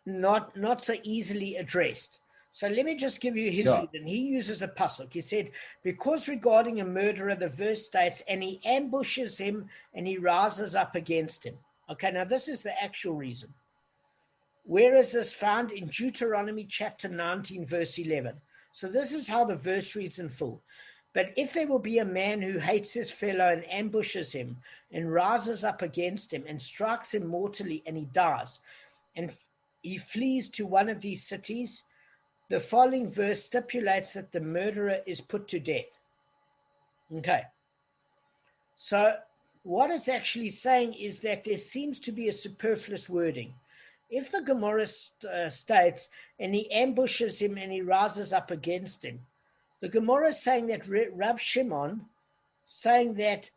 not so easily addressed? So let me just give you his reason. He uses a pasuk. He said, because regarding a murderer, the verse states, and he ambushes him and he rises up against him. Okay, now this is the actual reason. Where is this found? In Deuteronomy chapter 19, verse 11. So this is how the verse reads in full. But if there will be a man who hates his fellow and ambushes him and rises up against him and strikes him mortally and he dies, and he flees to one of these cities, the following verse stipulates that the murderer is put to death. Okay. So what it's actually saying is that there seems to be a superfluous wording. If the Gemara states, and he ambushes him and he rises up against him, the Gemara is saying that Rav Shimon, saying that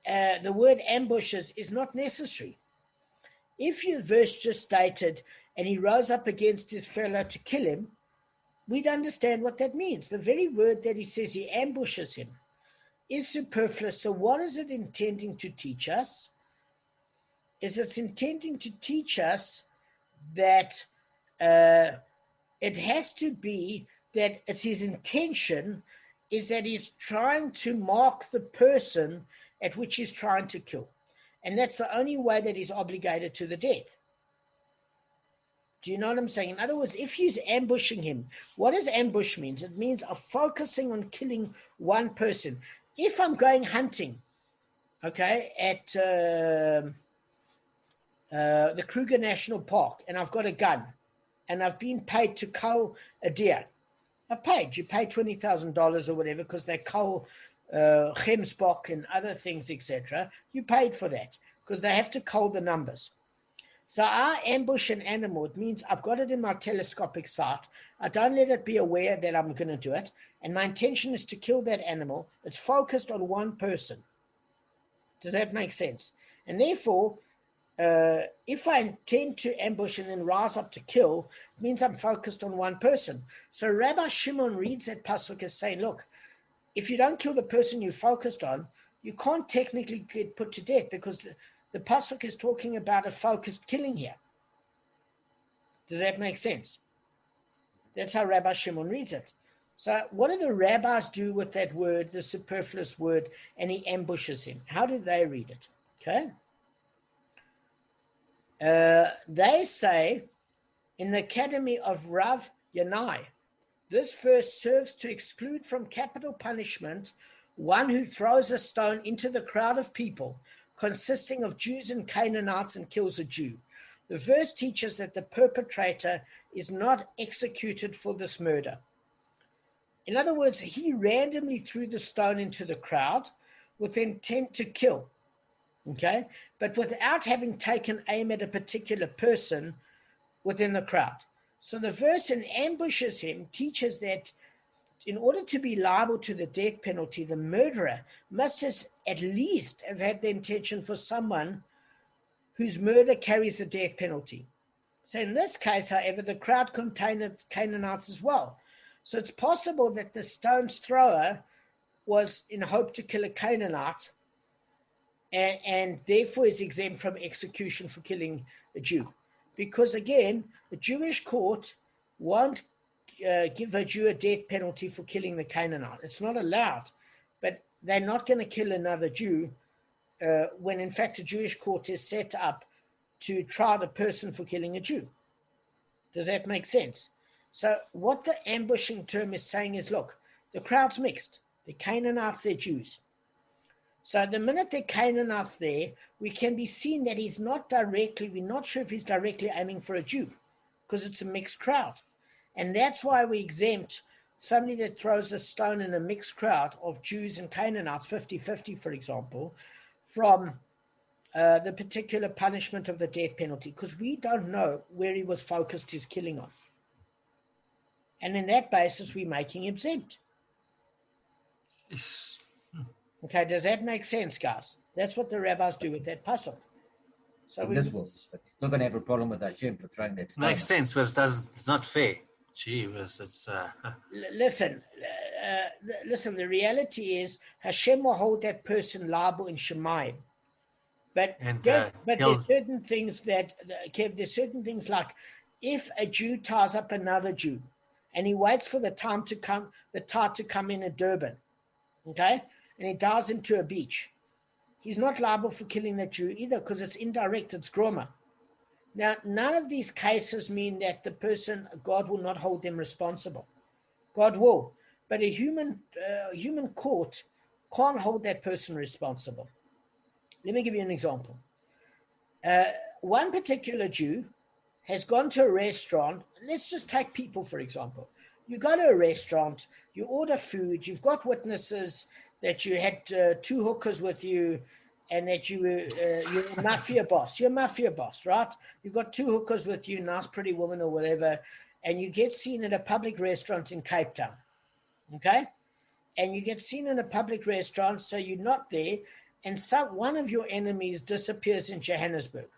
the word ambushes is not necessary. If your verse just stated, and he rose up against his fellow to kill him, we'd understand what that means. The very word that he says he ambushes him is superfluous. So what is it intending to teach us? It's intending to teach us that it has to be that it's his intention is that he's trying to mark the person at which he's trying to kill. And that's the only way that he's obligated to the death. Do you know what I'm saying? In other words, if he's ambushing him, what does ambush mean? It means I'm focusing on killing one person. If I'm going hunting, okay, at the Kruger National Park, and I've got a gun, and I've been paid to cull a deer. You pay $20,000 or whatever, because they cull Gemsbok and other things, etc. You paid for that, because they have to cull the numbers. So I ambush an animal. It means I've got it in my telescopic sight. I don't let it be aware that I'm going to do it. And my intention is to kill that animal. It's focused on one person. Does that make sense? And therefore, if I intend to ambush and then rise up to kill, it means I'm focused on one person. So Rabbi Shimon reads that pasuk as saying, look, if you don't kill the person you focused on, you can't technically get put to death, because the pasuk is talking about a focused killing here. Does that make sense? That's how Rabbi Shimon reads it. So what do the rabbis do with that word, the superfluous word, and he ambushes him? How do they read it? Okay. They say in the Academy of Rav Yanai, this verse serves to exclude from capital punishment one who throws a stone into the crowd of people consisting of Jews and Canaanites and kills a Jew. The verse teaches that the perpetrator is not executed for this murder. In other words, he randomly threw the stone into the crowd with intent to kill, okay, but without having taken aim at a particular person within the crowd. So the verse in ambushes him teaches that in order to be liable to the death penalty, the murderer must at least have had the intention for someone whose murder carries the death penalty. So in this case, however, the crowd contained Canaanites as well. So it's possible that the stone's thrower was in hope to kill a Canaanite and therefore is exempt from execution for killing a Jew. Because again, the Jewish court won't give a Jew a death penalty for killing the Canaanite. It's not allowed. But they're not going to kill another Jew when in fact a Jewish court is set up to try the person for killing a Jew. Does that make sense? So what the ambushing term is saying is, look, the crowd's mixed. The Canaanites, they're Jews. So the minute the Canaanites there, we can be seen that we're not sure if he's directly aiming for a Jew, because it's a mixed crowd. And that's why we exempt somebody that throws a stone in a mixed crowd of Jews and Canaanites, 50-50, for example, from the particular punishment of the death penalty, because we don't know where he was focused his killing on. And in that basis, we're making him exempt. Okay, does that make sense, guys? That's what the rabbis do with that pasuk. So this will, but still going to have a problem with Hashem for throwing that stone. Makes sense, but it's not fair. Gee, it's... Listen, the reality is Hashem will hold that person liable in Shemayim. But there's certain things that, Kev, there's certain things like if a Jew ties up another Jew and he waits for the tide to come in at Durban, okay, and he dives into a beach, he's not liable for killing that Jew either because it's indirect, it's groma. Now, none of these cases mean that the person, God will not hold them responsible. God will. But a human court can't hold that person responsible. Let me give you an example. One particular Jew has gone to a restaurant. Let's just take people, for example. You go to a restaurant, you order food, you've got witnesses that you had 2 hookers with you and that you're a mafia boss. You're a mafia boss, right? You've got 2 hookers with you, nice pretty woman or whatever, and you get seen at a public restaurant in Cape Town, okay? And you get seen in a public restaurant, so you're not there, and one of your enemies disappears in Johannesburg.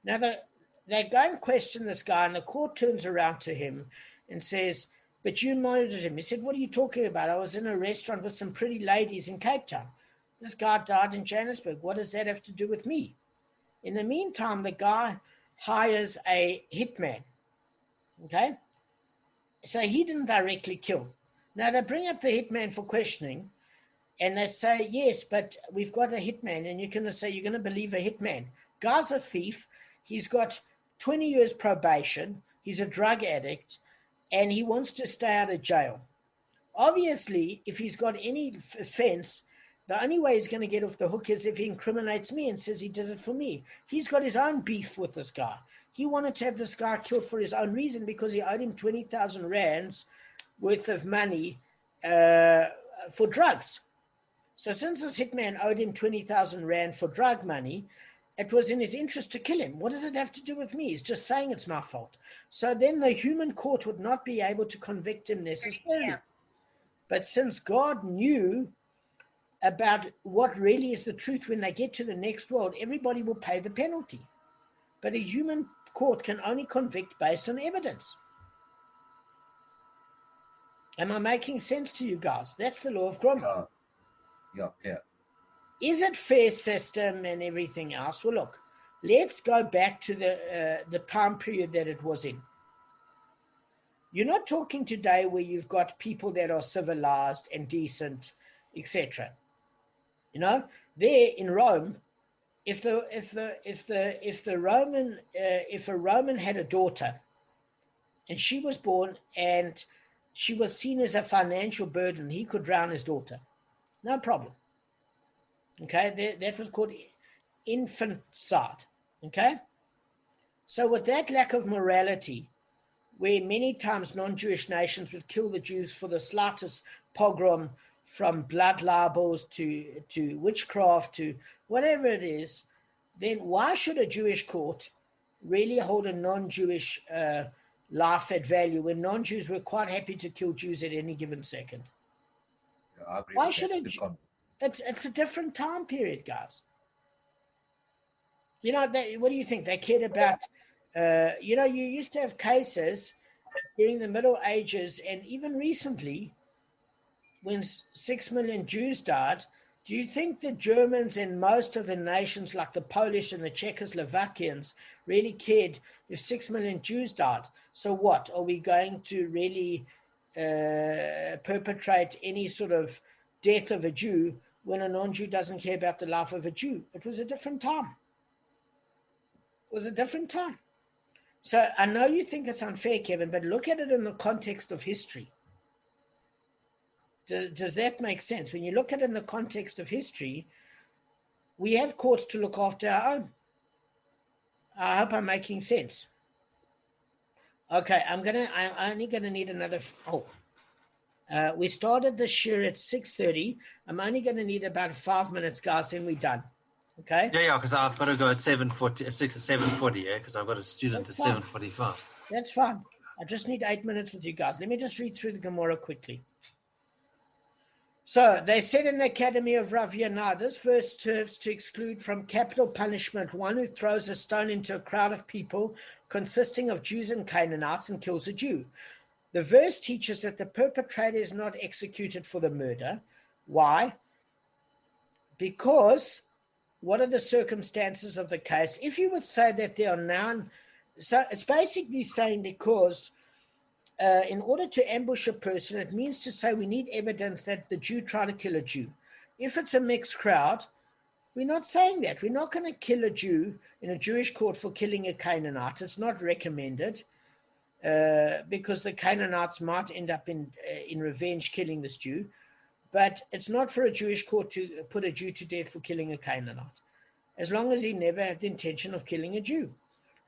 Now, they go and question this guy, and the court turns around to him and says, but you murdered him. He said, what are you talking about? I was in a restaurant with some pretty ladies in Cape Town. This guy died in Johannesburg. What does that have to do with me? In the meantime, the guy hires a hitman, okay? So he didn't directly kill. Now, they bring up the hitman for questioning, and they say, yes, but we've got a hitman, and you're going to say you're going to believe a hitman. Guy's a thief. He's got 20 years probation. He's a drug addict, and he wants to stay out of jail. Obviously, if he's got any offense, the only way he's going to get off the hook is if he incriminates me and says he did it for me. He's got his own beef with this guy. He wanted to have this guy killed for his own reason because he owed him 20,000 rands worth of money for drugs. So since this hitman owed him 20,000 rand for drug money, it was in his interest to kill him. What does it have to do with me? He's just saying it's my fault. So then the human court would not be able to convict him necessarily. Yeah. But since God knew about what really is the truth when they get to the next world, everybody will pay the penalty. But a human court can only convict based on evidence. Am I making sense to you guys? That's the law of Gromma. Yeah. Is it fair system and everything else? Well, look, let's go back to the time period that it was in. You're not talking today where you've got people that are civilized and decent, etc. You know, there in Rome, if a Roman had a daughter, and she was born and she was seen as a financial burden, he could drown his daughter. No problem. Okay, that was called infanticide. Okay? So with that lack of morality, where many times non-Jewish nations would kill the Jews for the slightest pogrom, from blood libels to witchcraft to whatever it is, then why should a Jewish court really hold a non-Jewish life at value when non-Jews were quite happy to kill Jews at any given second? Why should it's a different time period, guys. You know, what do you think? They cared about, you used to have cases during the Middle Ages and even recently when 6 million Jews died. Do you think the Germans and most of the nations like the Polish and the Czechoslovakians really cared if 6 million Jews died? So what? Are we going to really perpetrate any sort of death of a Jew when a non-Jew doesn't care about the life of a Jew? It was a different time. So I know you think it's unfair, Kevin, but look at it in the context of history. Does that make sense? When you look at it in the context of history, we have courts to look after our own. I hope I'm making sense. Okay, I'm only gonna need another. We started the shir at 6:30. I'm only gonna need about 5 minutes, guys, and we're done. Okay? Yeah, because I've got to go at 7:40, yeah, because I've got a student That's at fine. 7:45. That's fine. I just need 8 minutes with you guys. Let me just read through the Gemara quickly. So they said in the Academy of Rav Yana, this verse serves to exclude from capital punishment one who throws a stone into a crowd of people consisting of Jews and Canaanites and kills a Jew. The verse teaches that the perpetrator is not executed for the murder. Why? Because what are the circumstances of the case? If you would say that there are none, so it's basically saying because in order to ambush a person, it means to say we need evidence that the Jew tried to kill a Jew. If it's a mixed crowd, we're not saying that. We're not going to kill a Jew in a Jewish court for killing a Canaanite. It's not recommended because the Canaanites might end up in revenge killing this Jew. But it's not for a Jewish court to put a Jew to death for killing a Canaanite, as long as he never had the intention of killing a Jew.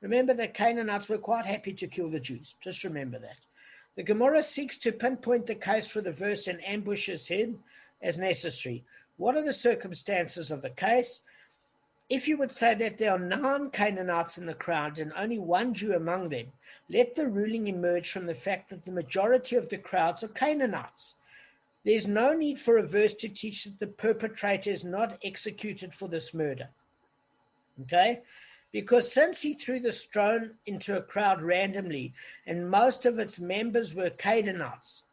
Remember that Canaanites were quite happy to kill the Jews. Just remember that. The Gemara seeks to pinpoint the case for the verse and ambushes him as necessary. What are the circumstances of the case? If you would say that there are 9 Canaanites in the crowd and only 1 Jew among them, let the ruling emerge from the fact that the majority of the crowds are Canaanites. There's no need for a verse to teach that the perpetrator is not executed for this murder. Okay? Because since he threw the stone into a crowd randomly and most of its members were Canaanites,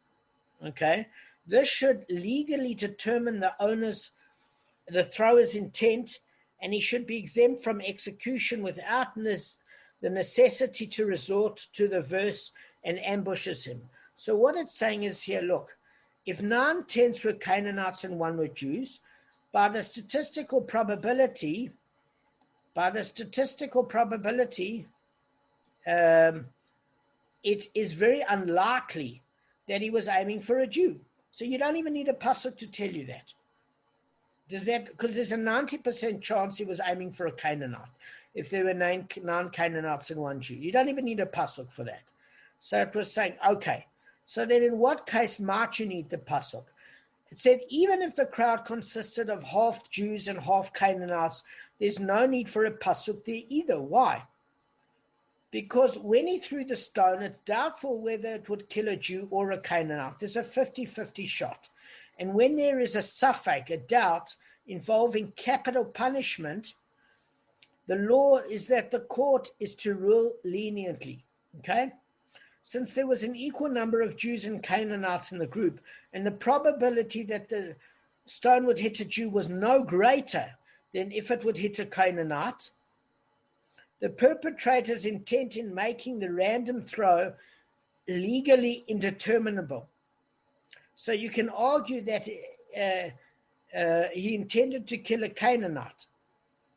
okay, this should legally determine the thrower's intent, and he should be exempt from execution without the necessity to resort to the verse and ambushes him. So what it's saying is here, look, if 9/10 were Canaanites and 1 were Jews, by the statistical probability, it is very unlikely that he was aiming for a Jew. So you don't even need a pasuk to tell you that. Because there's a 90% chance he was aiming for a Canaanite. If there were 9 Canaanites and 1 Jew, you don't even need a pasuk for that. So it was saying, okay, so then in what case might you need the pasuk? It said, even if the crowd consisted of half Jews and half Canaanites, there's no need for a pasuk there either. Why? Because when he threw the stone, it's doubtful whether it would kill a Jew or a Canaanite. There's a 50-50 shot. And when there is a suffix, a doubt involving capital punishment, the law is that the court is to rule leniently. Okay? Since there was an equal number of Jews and Canaanites in the group, and the probability that the stone would hit a Jew was no greater than if it would hit a Canaanite, the perpetrator's intent in making the random throw legally indeterminable. So you can argue that he intended to kill a Canaanite.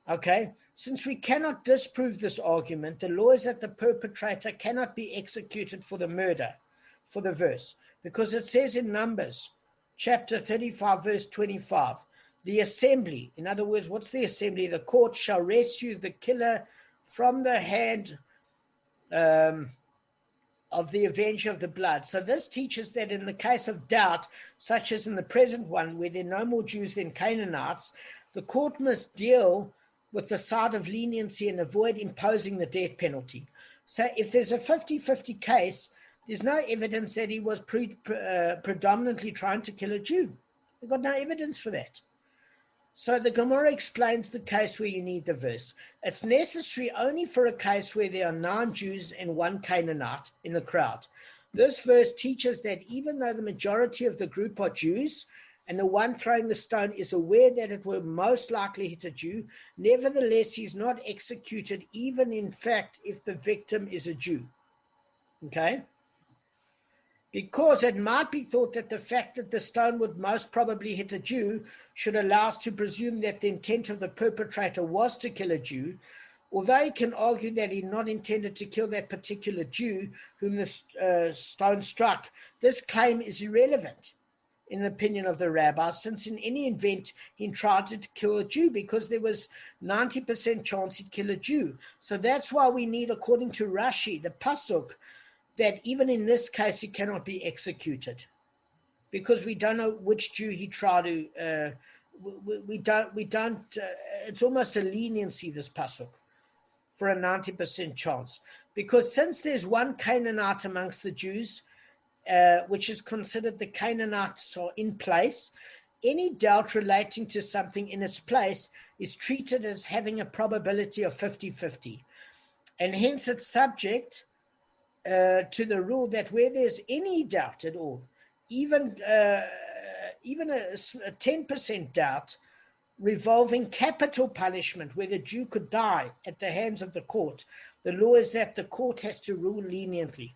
Okay? Since we cannot disprove this argument, the law is that the perpetrator cannot be executed for the murder, for the verse, because it says in Numbers, chapter 35, verse 25, the assembly, in other words, what's the assembly? The court shall rescue the killer from the hand of the avenger of the blood. So this teaches that in the case of doubt, such as in the present one, where there are no more Jews than Canaanites, the court must deal with the side of leniency and avoid imposing the death penalty. So if there's a 50-50 case, there's no evidence that he was predominantly trying to kill a Jew. We've got no evidence for that. So the Gemara explains the case where you need the verse. It's necessary only for a case where there are 9 Jews and 1 Canaanite in the crowd. This verse teaches that even though the majority of the group are Jews, and the one throwing the stone is aware that it will most likely hit a Jew, nevertheless he's not executed, even in fact if the victim is a Jew. Okay? Because it might be thought that the fact that the stone would most probably hit a Jew should allow us to presume that the intent of the perpetrator was to kill a Jew, although he can argue that he not intended to kill that particular Jew whom the stone struck. This claim is irrelevant in the opinion of the rabbis, since in any event he tried to kill a Jew, because there was 90% chance he'd kill a Jew. So that's why we need, according to Rashi, the pasuk, that even in this case he cannot be executed, because we don't know which Jew he tried to, we don't. It's almost a leniency, this pasuk, for a 90% chance, because since there's one Canaanite amongst the Jews, which is considered the Canaanites are in place, any doubt relating to something in its place is treated as having a probability of 50-50, and hence it's subject to the rule that where there's any doubt at all, even a 10% doubt revolving capital punishment, where the Jew could die at the hands of the court, the law is that the court has to rule leniently.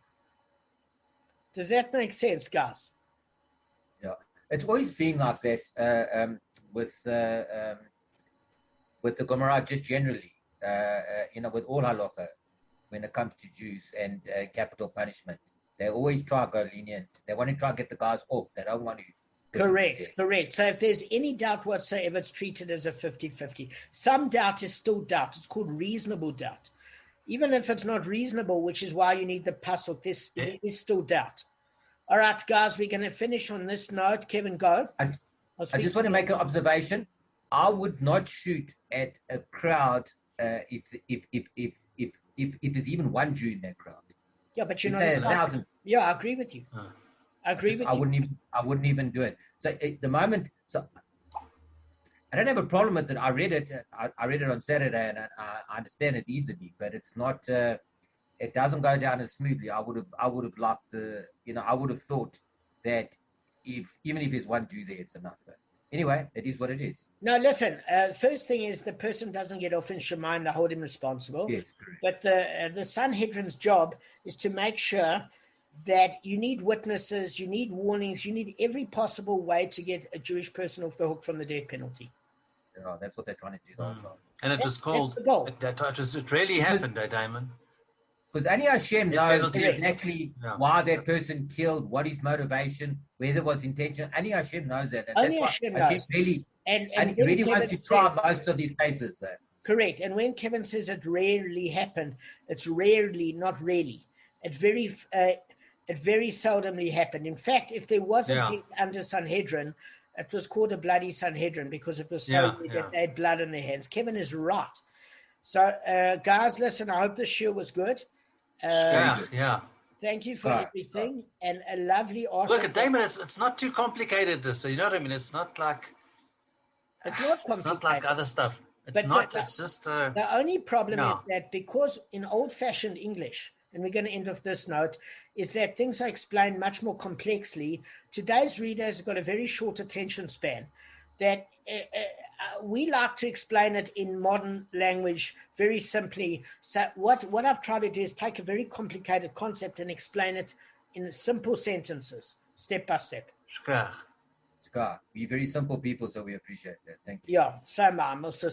Does that make sense, guys? Yeah, it's always been like that with the Gemara, just generally, with all halacha, when it comes to Jews and capital punishment. They always try to go lenient. They want to try and get the guys off. They don't want to. Correct. So if there's any doubt whatsoever, it's treated as a 50-50. Some doubt is still doubt. It's called reasonable doubt. Even if it's not reasonable, which is why you need the pasuk, there is still doubt. All right, guys, we're going to finish on this note. Kevin, go. I just want to make an observation. I would not shoot at a crowd if there's even one Jew in that crowd. Yeah, but you're not. 1,000. Yeah, I agree with you. I wouldn't even do it. So at the moment, I don't have a problem with it. I read it. I read it on Saturday, and I understand it easily. But it's not. It doesn't go down as smoothly. I would have liked. I would have thought that even if there's one Jew there, it's enough. Anyway, it is what it is. No, listen. First thing is the person doesn't get off in Shemaim. They hold him responsible. Yes, but the Sanhedrin's job is to make sure that you need witnesses, you need warnings, you need every possible way to get a Jewish person off the hook from the death penalty. Yeah, that's what they're trying to do the whole time. And it was called. It really happened, Damon. Because only Hashem knows exactly why that person killed, what his motivation, whether it was intentional. Only Hashem knows that. And only Hashem knows. Really, and really wants to try most of these cases. Correct. And when Kevin says it rarely happened, it's rarely, not really. It very seldomly happened. In fact, if there wasn't under Sanhedrin, it was called a bloody Sanhedrin because it was so that they had blood on their hands. Kevin is right. So, guys, listen, I hope the show was good. Thank you for everything, and a lovely awesome. Look, Damon, it's not too complicated. This, so you know what I mean. It's not like it's not like other stuff. It's just the only problem is that because in old-fashioned English, and we're going to end off this note, is that things are explained much more complexly. Today's readers have got a very short attention span. That we like to explain it in modern language very simply. So what I've tried to do is take a very complicated concept and explain it in simple sentences, step by step. We're very simple people, so we appreciate that. Thank you. Yeah, so I'm also